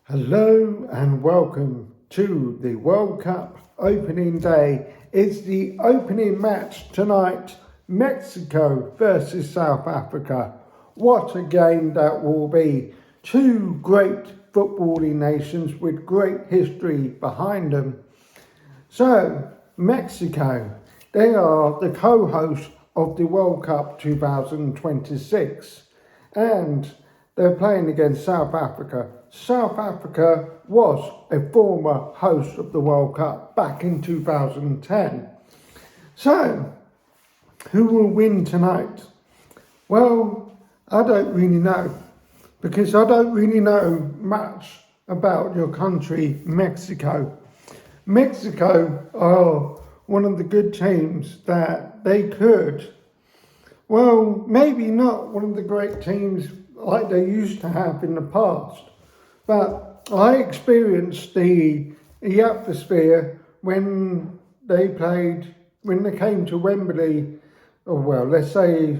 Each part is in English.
Hello and welcome to the World Cup opening day. It's the opening match tonight, Mexico versus South Africa. What a game that will be. Two great footballing nations with great history behind them. So, Mexico, they are the co-host of the World Cup 2026 and they're playing against South Africa. South Africa was a former host of the World Cup back in 2010. So, who will win tonight? Well, I don't really know, because I don't really know much about your country, Mexico. Mexico are one of the good teams that they could, well, maybe not one of the great teams like they used to have in the past, but I experienced the atmosphere when they came to Wembley, or well, let's say,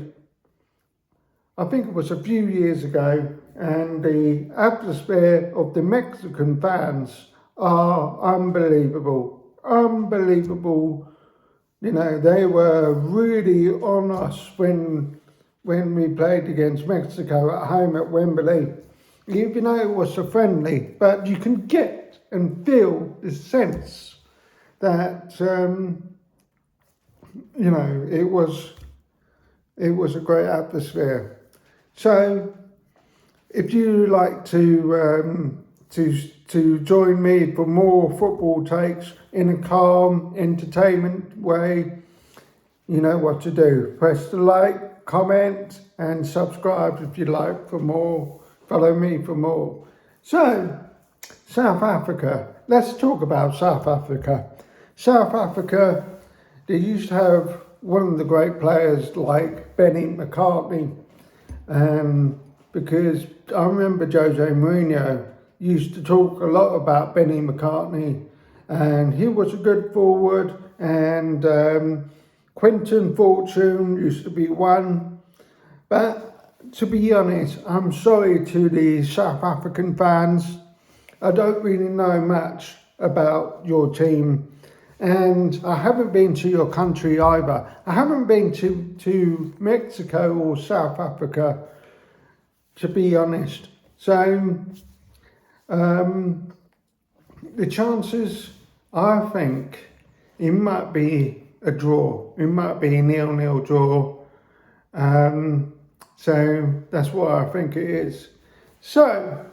I think it was a few years ago, and the atmosphere of the Mexican fans are unbelievable. Unbelievable. You know, they were really on us when we played against Mexico at home at Wembley. Even though it was a friendly, but you can get and feel the sense that, it was a great atmosphere. So, if you like to join me for more football takes in a calm, entertainment way, you know what to do. Press the like, comment, and subscribe if you like for more. Follow me for more. So, South Africa. Let's talk about South Africa. South Africa, they used to have one of the great players like Benny McCartney. Because I remember Jose Mourinho used to talk a lot about Benny McCartney, and he was a good forward, and Quentin Fortune used to be one. But to be honest, I'm sorry to the South African fans. I don't really know much about your team, and I haven't been to your country either. I haven't been to Mexico or South Africa, to be honest. So, the chances, I think, it might be a draw. It might be a 0-0 draw. So that's what I think it is. So,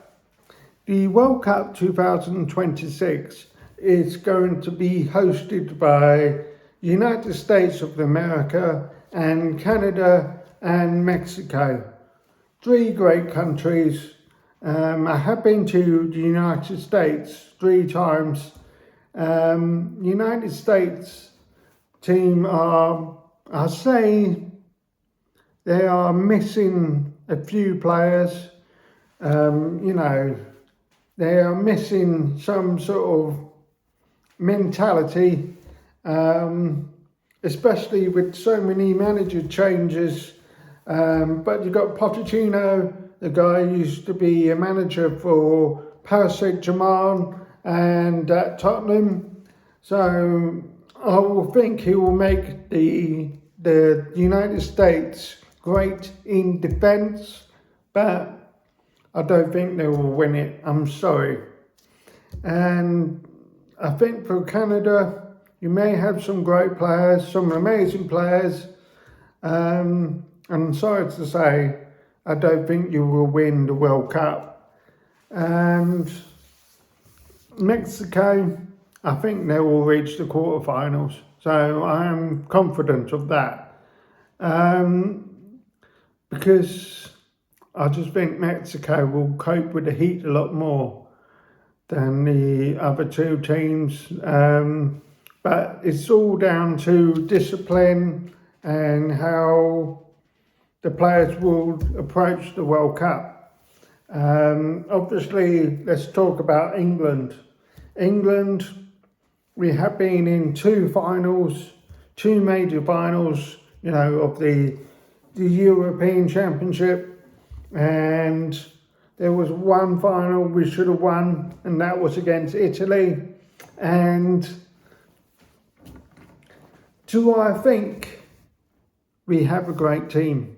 the World Cup 2026 is going to be hosted by United States of America and Canada and Mexico. Three great countries. I have been to the United States 3 times. United States team are, I say, they are missing a few players. They are missing some sort of mentality, especially with so many manager changes. But you've got Pochettino, the guy who used to be a manager for Paris Saint-Germain and at Tottenham. So I will think he will make the United States great in defence, but I don't think they will win it. I'm sorry. And I think for Canada, you may have some great players, some amazing players. And I'm sorry to say, I don't think you will win the World Cup. And Mexico, I think they will reach the quarterfinals. So I am confident of that. Because I just think Mexico will cope with the heat a lot more than the other two teams. But it's all down to discipline and how the players will approach the World Cup. Obviously, let's talk about England. England, we have been in 2 finals, 2 major finals, of the European Championship and there was one final we should have won, and that was against Italy. And do I think we have a great team?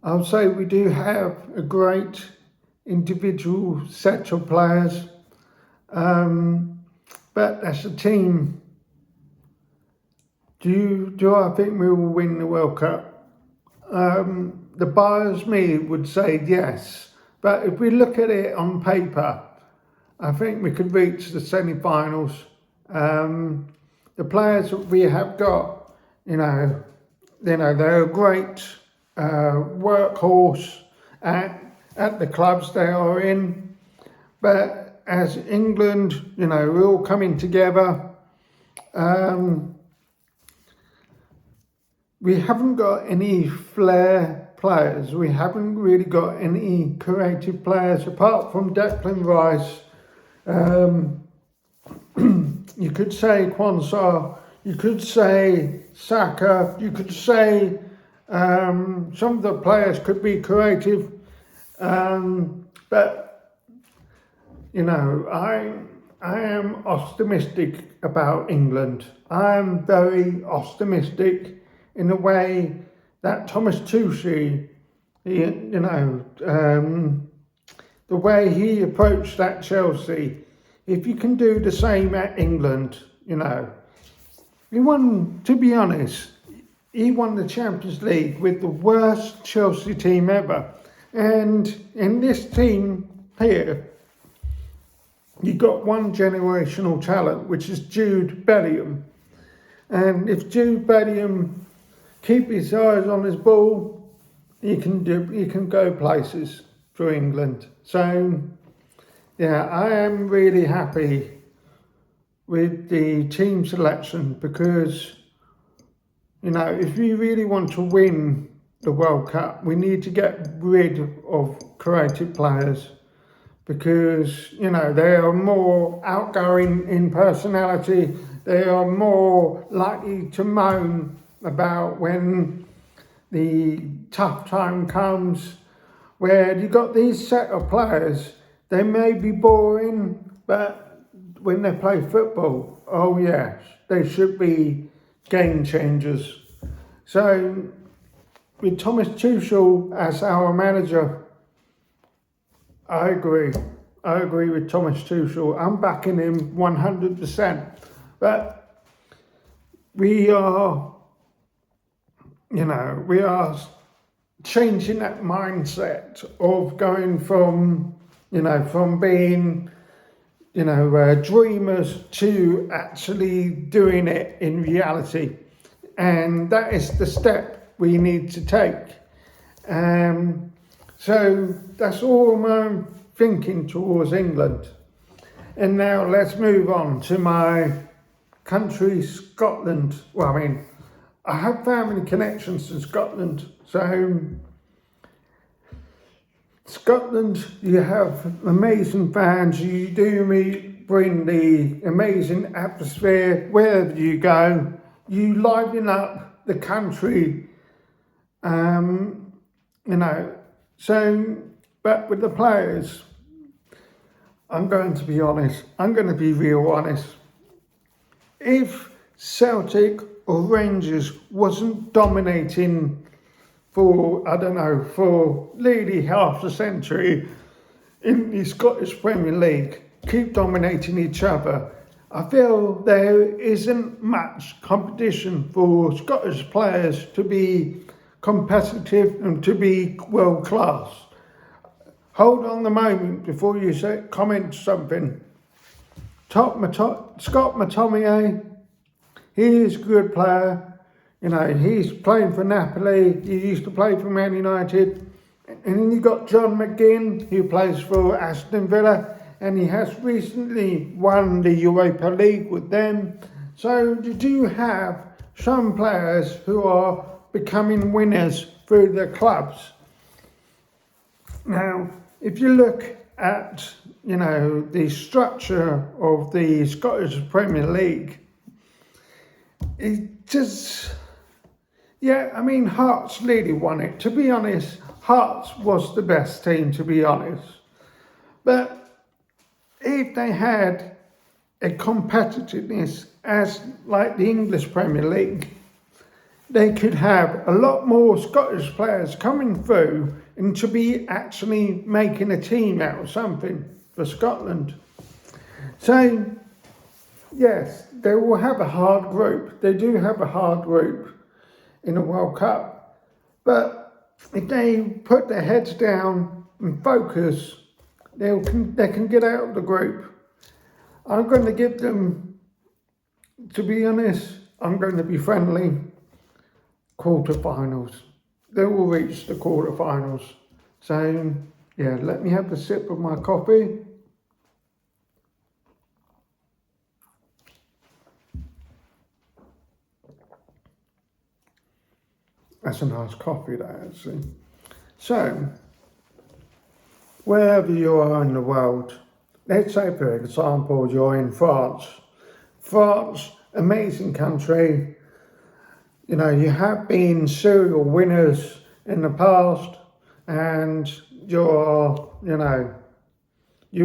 I'll say we do have a great individual set of players, but as a team, do I think we will win the World Cup? The biased me would say yes, but if we look at it on paper, I think we could reach the semi-finals. The players that we have got, they're a great workhorse at the clubs they are in. But as England, we're all coming together. We haven't got any flair players. We haven't really got any creative players apart from Declan Rice. You could say Quansah, you could say Saka, you could say some of the players could be creative, but I am optimistic about England. I am very optimistic in the way that Thomas Tuchel, the way he approached that Chelsea. If you can do the same at England, he won, to be honest, he won the Champions League with the worst Chelsea team ever. And in this team here, you got one generational talent, which is Jude Bellingham. And if Jude Bellingham keep his eyes on his ball, he can go places for England. So, yeah, I am really happy with the team selection because, if we really want to win the World Cup, we need to get rid of creative players because, they are more outgoing in personality. They are more likely to moan about when the tough time comes, where you got these set of players. They may be boring, but when they play football, oh yes, they should be game changers. So with Thomas Tuchel as our manager, I agree with Thomas Tuchel. I'm backing him 100%. But we are changing that mindset of going from being, dreamers to actually doing it in reality. And that is the step we need to take. So that's all I'm thinking towards England. And now let's move on to my country, Scotland. Well, I have family connections to Scotland. So Scotland, you have amazing fans. You do bring the amazing atmosphere wherever you go. You liven up the country, So, but with the players, I'm going to be honest. I'm going to be real honest. If Celtic or Rangers wasn't dominating for nearly half a century in the Scottish Premier League, keep dominating each other, I feel there isn't much competition for Scottish players to be competitive and to be world class. Hold on a moment before you comment something. Scott McTominay, he is a good player. He's playing for Napoli. He used to play for Man United. And then you got John McGinn, who plays for Aston Villa, and he has recently won the Europa League with them. So you do have some players who are becoming winners through their clubs. Now, if you look at, the structure of the Scottish Premier League, it just, Hearts really won it. To be honest, Hearts was the best team, to be honest. But if they had a competitiveness as like the English Premier League, they could have a lot more Scottish players coming through and to be actually making a team out of something for Scotland. So, yes, they will have a hard group. They do have a hard group in the World Cup. But if they put their heads down and focus, they can get out of the group. I'm going to give them, to be honest, I'm going to be friendly, quarterfinals. They will reach the quarterfinals. So, yeah, let me have a sip of my coffee. That's a nice coffee, that, actually. So, wherever you are in the world, let's say, for example, you're in France. France, amazing country. You know, you have been serial winners in the past, and you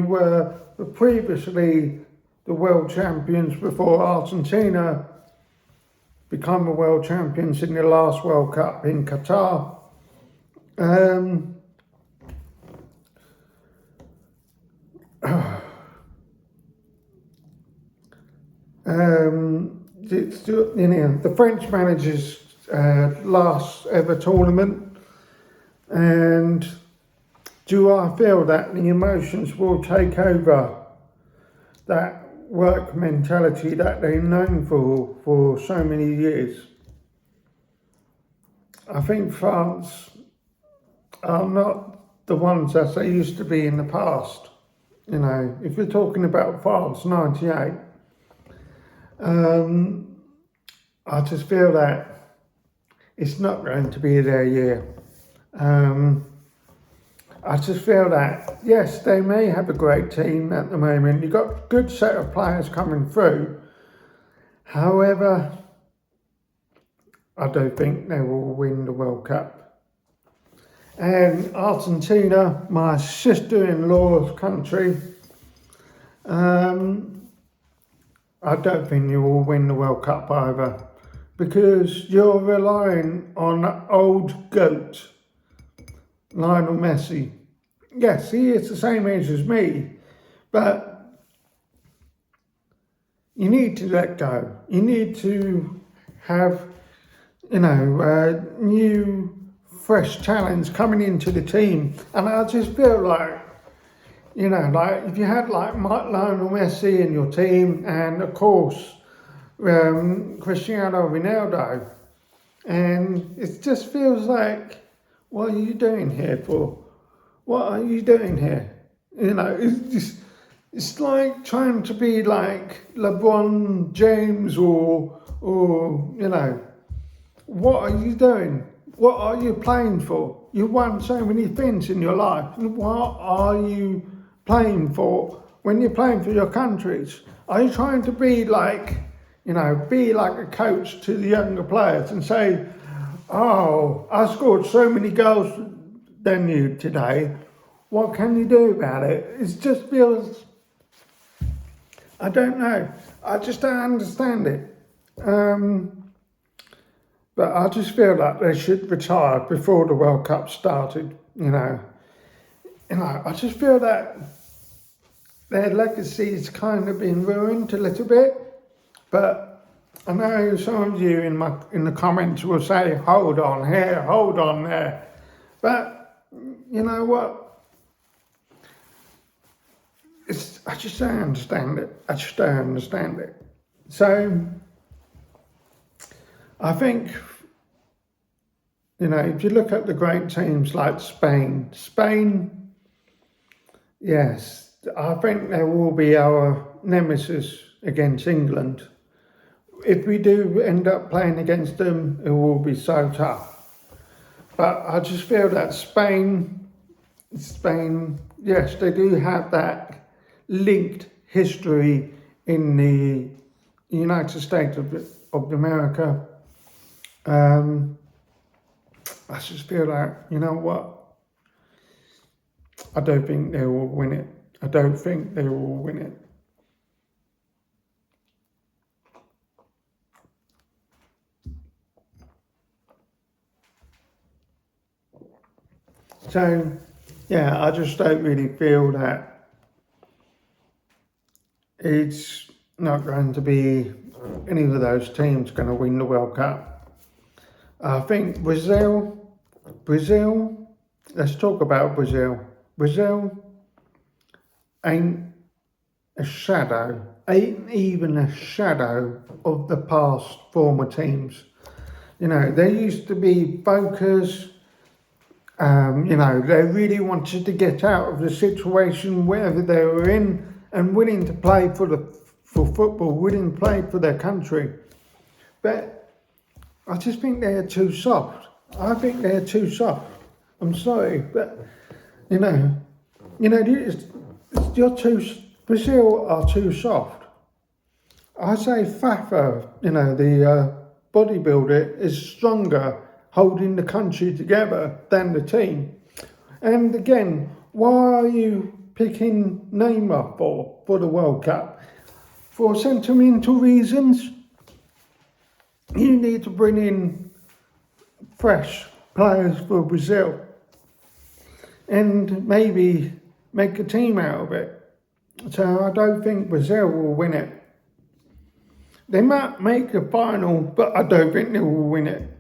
were previously the world champions before Argentina become the world champions in the last World Cup in Qatar. The French manager's last ever tournament, and do I feel that the emotions will take over that work mentality that they've known for so many years? I think France are not the ones as they used to be in the past. You know, if you're talking about France '98, I just feel that it's not going to be their year. I just feel that, yes, they may have a great team at the moment. You've got a good set of players coming through. However, I don't think they will win the World Cup. And Argentina, my sister-in-law's country, I don't think you will win the World Cup either, because you're relying on old goat Lionel Messi. Yes, he is the same age as me, but you need to let go. You need to have, new, fresh challenge coming into the team. And I just feel like, if you had like Lionel Messi in your team, and of course Cristiano Ronaldo, and it just feels like, what are you doing here for? What are you doing here? It's like trying to be like LeBron James or what are you doing? What are you playing for? You won so many things in your life. What are you playing for when you're playing for your countries? Are you trying to be like a coach to the younger players and say, oh, I scored so many goals than you today. What can you do about it? It just feels, I don't know. I just don't understand it. But I just feel like they should retire before the World Cup started, I just feel that their legacy's kind of been ruined a little bit. But I know some of you in the comments will say, hold on here, hold on there. But you know what? I just don't understand it. I just don't understand it. So I think, if you look at the great teams like Spain, yes, I think they will be our nemesis against England. If we do end up playing against them, it will be so tough. But I just feel that Spain, yes, they do have that linked history in the United States of America. I just feel like, you know what? I don't think they will win it. I don't think they will win it. So, yeah, I just don't really feel that it's not going to be any of those teams going to win the World Cup. I think Brazil, let's talk about Brazil. Brazil ain't even a shadow of the past former teams. You know, they used to be focused. You know, they really wanted to get out of the situation wherever they were in and willing to play for football, willing to play for their country. But I just think they're too soft. I think they're too soft. I'm sorry, but Brazil are too soft. I say Fafa, the bodybuilder, is stronger holding the country together than the team. And again, why are you picking Neymar for the World Cup? For sentimental reasons? You need to bring in fresh players for Brazil and maybe make a team out of it. So I don't think Brazil will win it. They might make a final, but I don't think they will win it.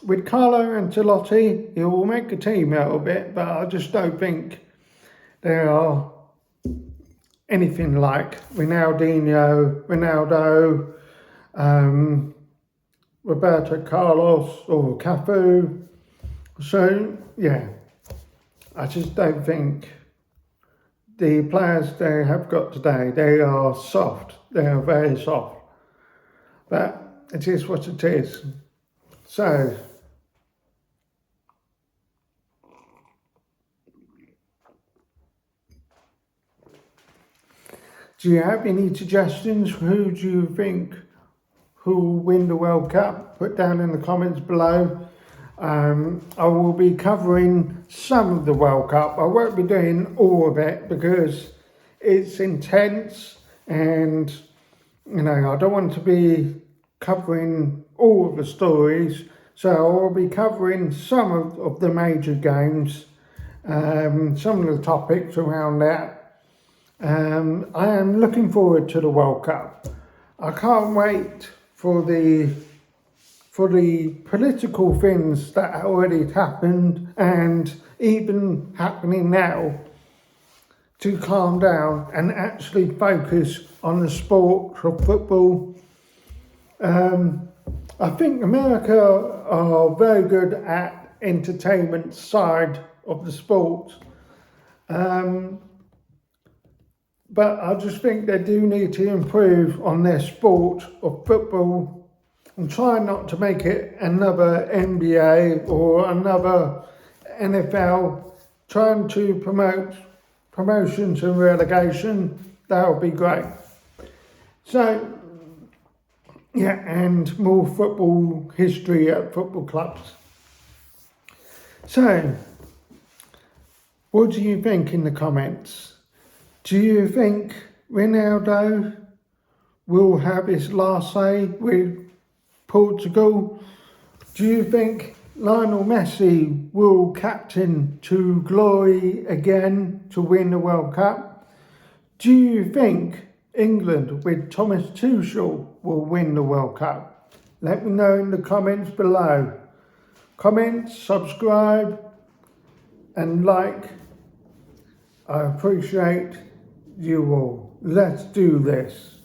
With Carlo Ancelotti, he will make a team out of it, but I just don't think they are anything like Ronaldo, Roberto Carlos or Cafu. So, yeah, I just don't think the players they have got today, they are soft. They are very soft. But it is what it is. So, do you have any suggestions? Who do you think who will win the World Cup? Put down in the comments below. I will be covering some of the World Cup. I won't be doing all of it because it's intense and, I don't want to be covering all of the stories. So I will be covering some of the major games, some of the topics around that. I am looking forward to the World Cup. I can't wait for the political things that already happened and even happening now to calm down and actually focus on the sport of football. I think America are very good at entertainment side of the sport. But I just think they do need to improve on their sport of football and try not to make it another NBA or another NFL, trying to promote promotions and relegation. That would be great. So, yeah, and more football history at football clubs. So, what do you think in the comments? Do you think Ronaldo will have his last say with Portugal? Do you think Lionel Messi will captain to glory again to win the World Cup? Do you think England with Thomas Tuchel will win the World Cup? Let me know in the comments below. Comment, subscribe and like. I appreciate you all. Let's do this.